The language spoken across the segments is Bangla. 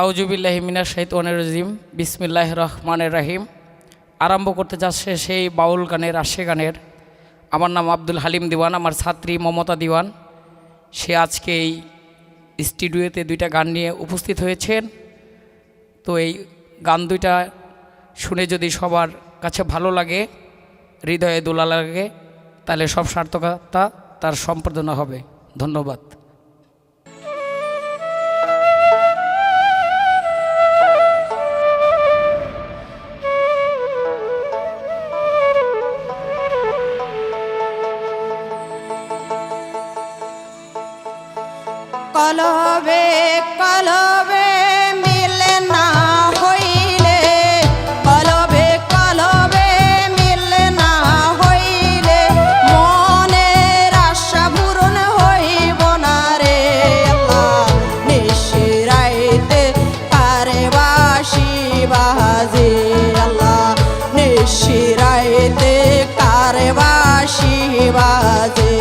আউযুবিল্লাহি মিনাশ শাইতানির রাজিম বিসমিল্লাহির রহমানির রহিম। আরম্ভ করতে যাচ্ছে সেই বাউল গানের আশে গানের। আমার নাম আব্দুল হালিম দিওয়ান, আমার ছাত্রী মমতা দিওয়ান। সে আজকে এই স্টুডিওতে দুইটা গান নিয়ে উপস্থিত হয়েছেন। তো এই গান দুইটা শুনে যদি সবার কাছে ভালো লাগে, হৃদয়ে দোলা লাগে, তাহলে সব সার্থকতা তার সম্পাদনা হবে। ধন্যবাদ। কলবে কলবে মিলে না হইলে, কলবে কলবে মিলে না হইলে মনের আশা পূরণ হইব না রে আল্লাহ। নিশিরাইতে কারে বাঁশি বাজে আল্লাহ, নিশিরাইতে কারে বাঁশি বাজে।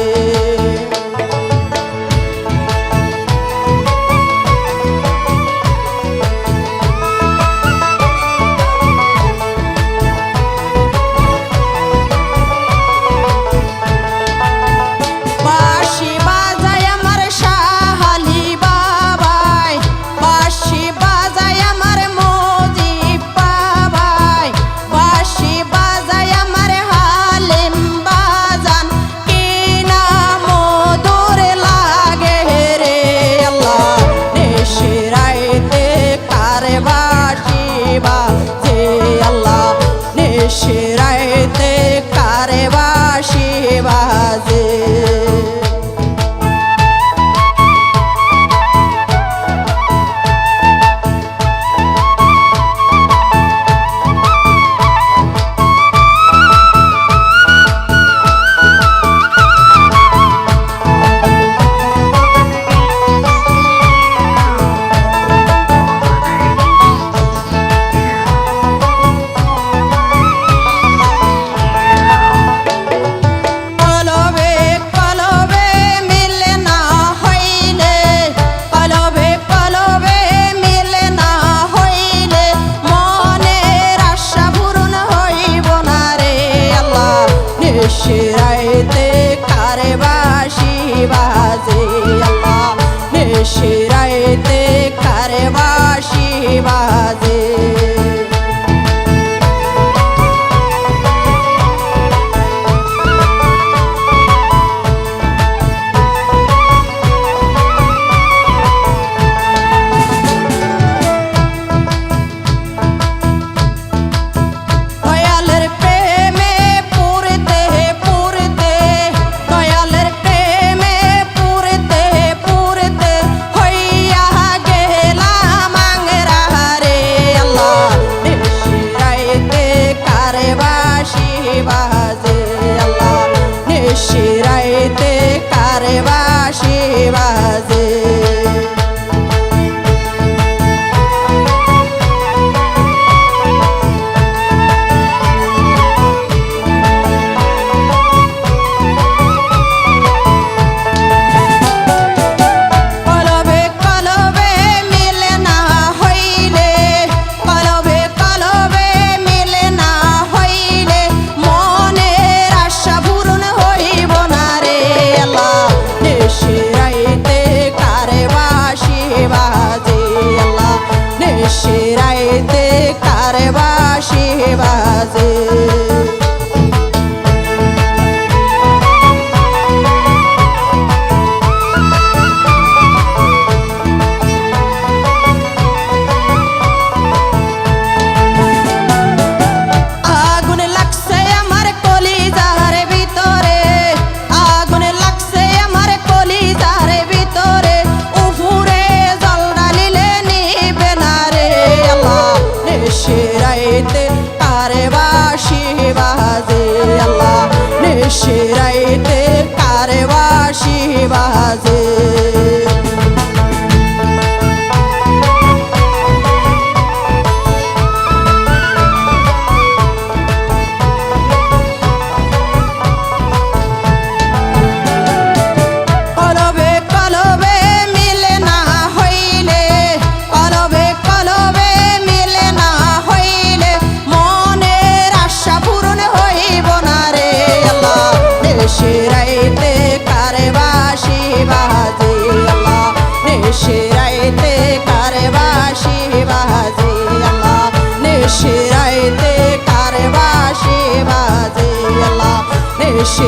নিশিরাইতে কারে বাঁশি বাজে। নিশিরাইতে কারে বাঁশি বাজে আল্লাহ, নিশিরাইতে কারে বাঁশি বাজে।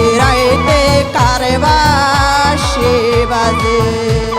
নিশিরাইতে কারে বাঁশি বাজে।